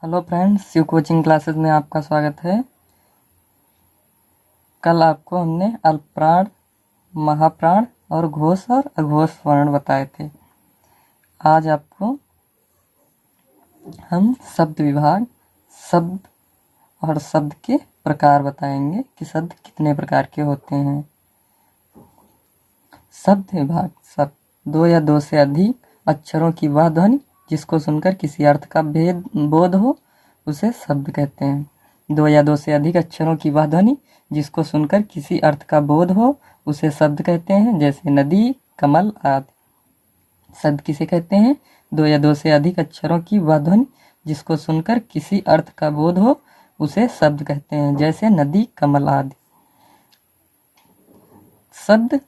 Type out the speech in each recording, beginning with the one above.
Hello friends, Shiv coaching classes में आपका स्वागत है। कल आपको हमने अल्पप्राण, महाप्राण और घोष और अघोष वर्ण बताए थे। आज आपको हम शब्द विभाग, शब्द और शब्द के प्रकार बताएंगे कि शब्द कितने प्रकार के होते हैं। शब्द विभाग: शब्द दो या दो से अधिक अक्षरों की वह ध्वनि जिसको सुनकर किसी अर्थ का भेद बोध हो उसे शब्द कहते हैं। दो या दो से अधिक अक्षरों की वह ध्वनि जिसको सुनकर किसी अर्थ का बोध हो उसे शब्द कहते हैं, जैसे नदी, कमल आदि। शब्द किसे कहते हैं? दो या दो से अधिक अक्षरों की वह ध्वनि जिसको सुनकर किसी अर्थ का बोध हो उसे शब्द कहते हैं, जैसे नदी, कमल आदि। शब्द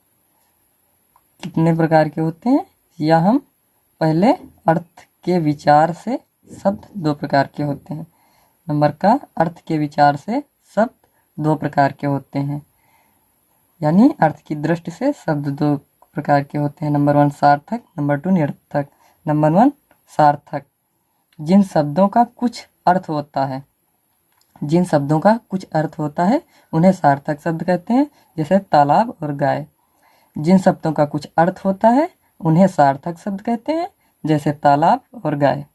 कितने प्रकार के होते हैं या हम पहले अर्थ के विचार से शब्द दो प्रकार के होते हैं। नंबर का अर्थ के विचार से शब्द दो प्रकार के होते हैं, यानी अर्थ की दृष्टि से शब्द दो प्रकार के होते हैं। नंबर 1 सार्थक, नंबर 2 निरर्थक। नंबर 1 सार्थक: जिन शब्दों का कुछ अर्थ होता है उन्हें सार्थक शब्द कहते हैं, जैसे तालाब और गाय। जिन शब्दों का कुछ अर्थ होता है उन्हें सार्थक शब्द कहते हैं, जैसे तालाब और गाय।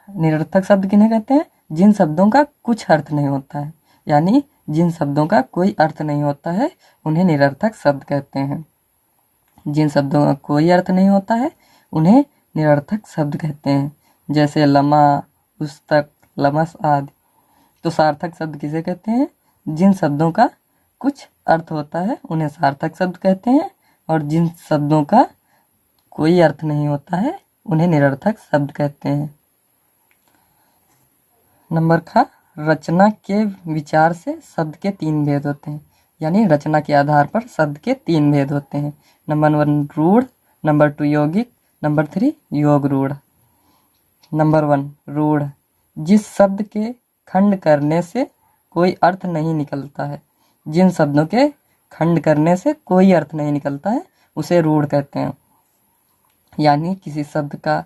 निरर्थक शब्द किन्हें कहते हैं? जिन शब्दों का कुछ अर्थ नहीं होता है, यानी जिन शब्दों का कोई अर्थ नहीं होता है उन्हें निरर्थक शब्द कहते हैं। जिन शब्दों का कोई अर्थ नहीं होता है उन्हें निरर्थक शब्द कहते हैं, जैसे लमा, पुस्तक, लमस आदि। तो सार्थक शब्द किसे कहते हैं? जिन शब्दों का कुछ अर्थ होता है उन्हें सार्थक शब्द कहते हैं, और जिन शब्दों का कोई अर्थ नहीं होता है उन्हें निरर्थक शब्द कहते हैं। नंबर का रचना के विचार से शब्द के 3 भेद होते हैं, यानी रचना के आधार पर शब्द के 3 भेद होते हैं। नंबर 1 रूढ़, नंबर 2 यौगिक, नंबर 3 योग रूढ़। नंबर 1 रूढ़: जिस शब्द के खंड करने से कोई अर्थ नहीं निकलता है। जिन शब्दों के खंड करने से कोई अर्थ नहीं निकलता है उसे रूढ़ कहते हैं। यानी किसी शब्द का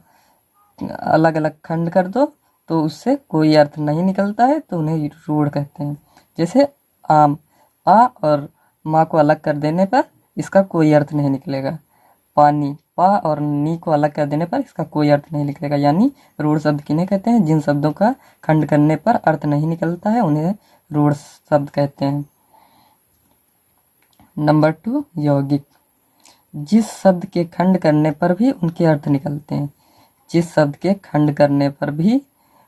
अलग अलग खंड कर दो तो उससे कोई अर्थ नहीं निकलता है तो उन्हें रूढ़ कहते हैं। जैसे आम, आ और माँ को अलग कर देने पर इसका कोई अर्थ नहीं निकलेगा। पानी, पा और नी को अलग कर देने पर इसका कोई अर्थ नहीं निकलेगा। यानी रूढ़ शब्द किन्हें कहते हैं? जिन शब्दों का खंड करने पर अर्थ नहीं निकलता है उन्हें रूढ़ शब्द कहते हैं। नंबर 2 यौगिक: जिस शब्द के खंड करने पर भी उनके अर्थ निकलते हैं। जिस शब्द के खंड करने पर भी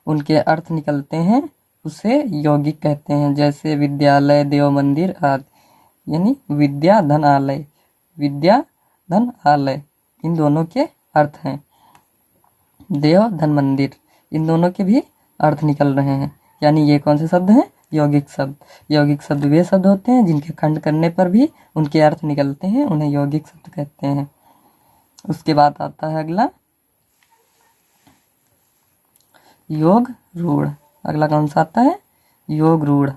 उनके अर्थ निकलते हैं उसे यौगिक कहते हैं, जैसे विद्यालय, देव मंदिर आदि। यानी विद्या धन आलय, विद्या धन आलय इन दोनों के अर्थ हैं। देव धन मंदिर इन दोनों के भी अर्थ निकल रहे हैं। यानी ये कौन से शब्द हैं? यौगिक शब्द। यौगिक शब्द वे शब्द होते हैं जिनके खंड करने पर भी उनके अर्थ निकलते हैं, उन्हें यौगिक शब्द कहते हैं। उसके बाद आता है अगला योग रूढ़। अगला कौन सा आता है? योग रूढ़: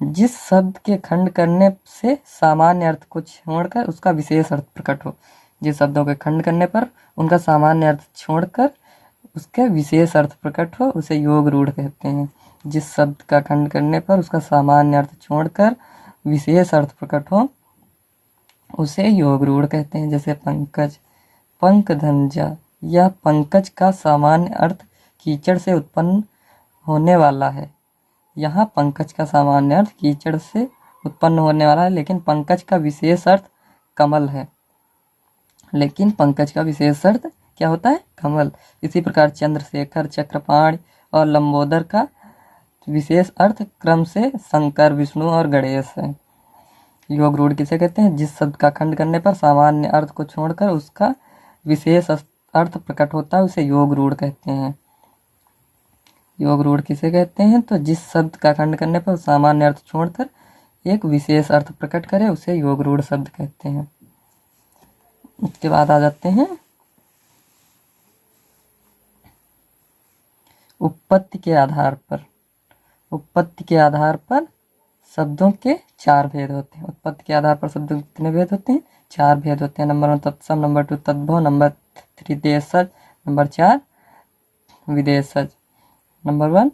जिस शब्द के खंड करने से सामान्य अर्थ को छोड़कर उसका विशेष अर्थ प्रकट हो। जिस शब्दों के खंड करने पर उनका सामान्य अर्थ छोड़कर उसके विशेष अर्थ प्रकट हो उसे योग रूढ़ कहते हैं। जिस शब्द का खंड करने पर उसका सामान्य अर्थ छोड़कर विशेष अर्थ प्रकट हो उसे योग रूढ़ कहते हैं। जैसे पंकज, पंकधंजा। यह पंकज का सामान्य अर्थ कीचड़ से उत्पन्न होने वाला है। यहाँ पंकज का सामान्य अर्थ कीचड़ से उत्पन्न होने वाला है, लेकिन पंकज का विशेष अर्थ कमल है। लेकिन पंकज का विशेष अर्थ क्या होता है? कमल। इसी प्रकार चंद्रशेखर, चक्रपाणि और लंबोदर का विशेष अर्थ क्रम से शंकर, विष्णु और गणेश है। योग रूढ़ किसे कहते हैं? जिस शब्द का खंड करने पर सामान्य अर्थ को छोड़कर उसका विशेष अर्थ प्रकट होता है उसे योग रूढ़ कहते हैं। योग रूढ़ किसे कहते हैं? तो जिस शब्द का खंड करने पर सामान्य अर्थ छोड़कर एक विशेष अर्थ प्रकट करे उसे योग रूढ़ शब्द कहते हैं। उसके बाद आ जाते हैं उत्पत्ति के आधार पर। उत्पत्ति के आधार पर शब्दों के 4 भेद होते हैं। उत्पत्ति के आधार पर शब्दों के कितने भेद होते हैं? 4 भेद होते हैं। नंबर 1 तत्सम, नंबर 2 तद्भव, नंबर 3 देशज, नंबर 4 विदेशज। नंबर 1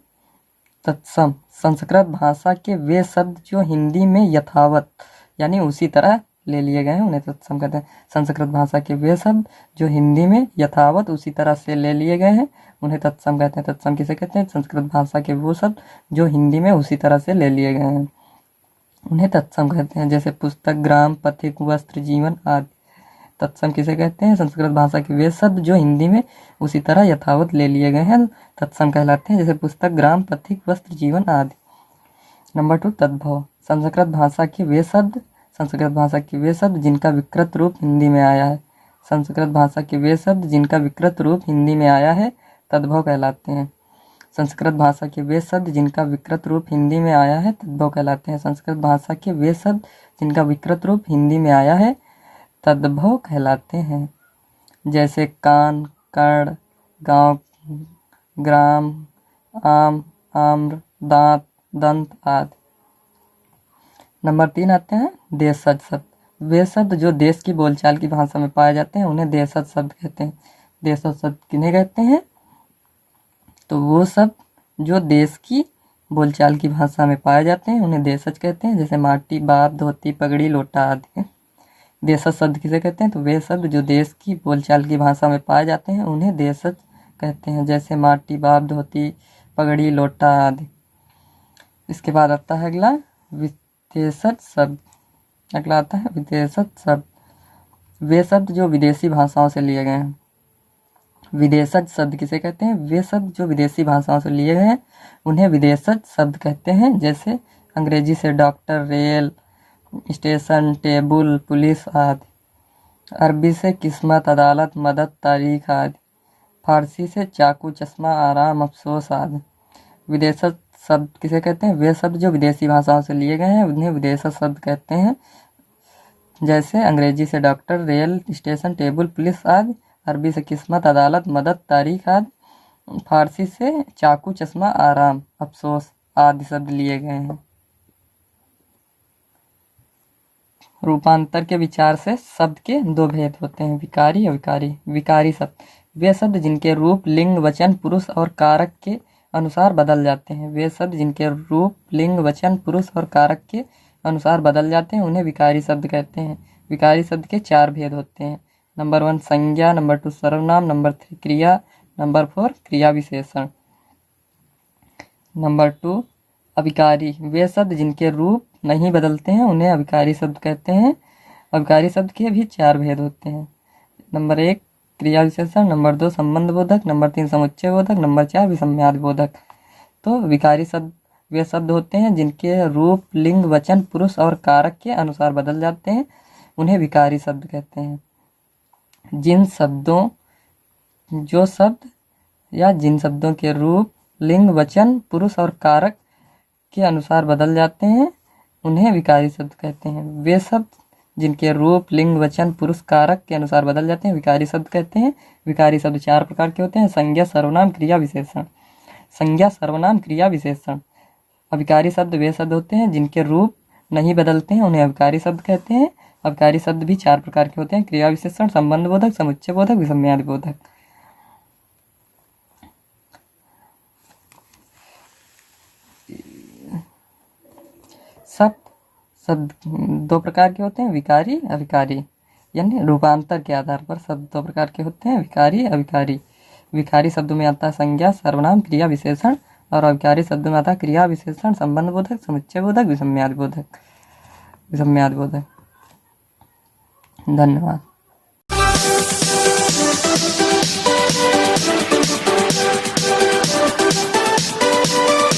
तत्सम, संस्कृत भाषा के वे शब्द जो हिंदी में यथावत यानी उसी तरह ले लिए गए हैं उन्हें तत्सम कहते हैं। संस्कृत भाषा के वे शब्द जो हिंदी में यथावत उसी तरह से ले लिए गए हैं उन्हें तत्सम कहते हैं। तत्सम किसे कहते हैं? संस्कृत भाषा के वो शब्द जो हिंदी में उसी तरह से ले लिए गए हैं उन्हें तत्सम कहते हैं। जैसे पुस्तक, ग्राम, पथिक, वस्त्र, जीवन आदि। तत्सम किसे कहते हैं? संस्कृत भाषा के वे शब्द जो हिंदी में उसी तरह यथावत ले लिए गए हैं तत्सम कहलाते हैं। जैसे पुस्तक, ग्राम, पथिक, वस्त्र, जीवन आदि। नंबर 2 तद्भव, संस्कृत भाषा के वे शब्द जिनका विकृत रूप हिंदी में आया है। संस्कृत भाषा के वे शब्द जिनका विकृत रूप हिंदी में आया है तद्भव कहलाते हैं। संस्कृत भाषा के वे शब्द जिनका विकृत रूप हिंदी में आया है तद्भव कहलाते हैं। संस्कृत भाषा के वे शब्द जिनका विकृत रूप हिंदी में आया है तद्भव कहलाते हैं। जैसे कान, कर्ण, गांव, ग्राम, आम, आम्र, दांत, दंत आदि। नंबर 3 आते हैं देशज शब्द। वे शब्द जो देश की बोलचाल की भाषा में पाए जाते हैं उन्हें देशज शब्द कहते हैं। देशज शब्द किन्हें कहते हैं? तो वो शब्द जो देश की बोलचाल की भाषा में पाए जाते हैं उन्हें देशज कहते हैं। जैसे माटी, बाप, धोती, पगड़ी, लोटा आदि। देशज शब्द किसे कहते हैं? तो वे शब्द जो देश की बोलचाल की भाषा में पाए जाते हैं उन्हें देशज कहते हैं। जैसे माटी, बाप, धोती, पगड़ी, लोटा आदि। इसके बाद आता है अगला विदेशज शब्द। अगला आता है विदेशज शब्द। वे शब्द जो विदेशी भाषाओं से लिए गए हैं। विदेशज शब्द किसे कहते हैं? वे शब्द जो विदेशी भाषाओं से लिए गए हैं उन्हें विदेशज शब्द कहते हैं। जैसे अंग्रेजी से doctor, rail station, table, police आदि। अरबी से किस्मत, अदालत, मदद, तारीख आदि। फारसी से चाकू, चश्मा, आराम, अफसोस आदि। विदेशज शब्द किसे कहते हैं? वे शब्द जो विदेशी भाषाओं से लिए गए हैं उन्हें विदेशज शब्द कहते हैं। जैसे अंग्रेजी से doctor, rail station, table, police आदि। अरबी से किस्मत, अदालत, मदद, तारीख आदि। फारसी से चाकू, चश्मा, आराम, अफसोस आदि शब्द लिए गए हैं। रूपांतर के विचार से शब्द के 2 भेद होते हैं, विकारी और विकारी। विकारी शब्द वे शब्द जिनके रूप, लिंग, वचन, पुरुष और कारक के अनुसार बदल जाते हैं। वे शब्द जिनके रूप, लिंग, वचन, पुरुष और कारक के अनुसार बदल जाते हैं उन्हें विकारी शब्द कहते हैं। विकारी शब्द के 4 भेद होते हैं। नंबर 1 संज्ञा, नंबर 2 सर्वनाम, नंबर 3 क्रिया, नंबर 4 क्रिया विशेषण। नंबर 2 अविकारी, वे शब्द जिनके रूप नहीं बदलते हैं उन्हें अविकारी शब्द कहते हैं। अविकारी शब्द के भी 4 भेद होते हैं। नंबर 1 क्रिया विशेषण, नंबर 2 संबंध बोधक, नंबर 3 समुच्चय बोधक, नंबर 4 विसम्यादि बोधक। तो विकारी शब्द वे शब्द होते हैं जिनके रूप, लिंग, वचन, पुरुष और कारक के अनुसार बदल जाते हैं उन्हें विकारी शब्द कहते हैं। जिन शब्दों जिन शब्दों के रूप, लिंग, वचन, पुरुष और कारक के अनुसार बदल जाते हैं उन्हें विकारी शब्द कहते हैं। वे शब्द जिनके रूप, लिंग, वचन, पुरुष, कारक के अनुसार बदल जाते हैं विकारी शब्द कहते हैं। विकारी शब्द 4 प्रकार के होते हैं, संज्ञा, सर्वनाम, क्रिया, विशेषण। संज्ञा, सर्वनाम, क्रिया, विशेषण। अविकारी शब्द वे शब्द होते हैं जिनके रूप नहीं बदलते हैं उन्हें अविकारी शब्द कहते हैं। अविकारी शब्द भी 4 प्रकार के होते हैं, क्रिया विशेषण, संबंध बोधक, समुच्चय बोधक, विसम्यादि बोधक। शब्द 2 प्रकार के होते हैं, विकारी, अविकारी। यानी रूपांतर के आधार पर शब्द 2 प्रकार के होते हैं, विकारी, अविकारी। विकारी शब्द में आता है संज्ञा, सर्वनाम, क्रिया, विशेषण। और अविकारी शब्द में आता है क्रिया विशेषण, संबंध बोधक, समुच्चय बोधक, विसम्यादि बोधक। धन्यवाद।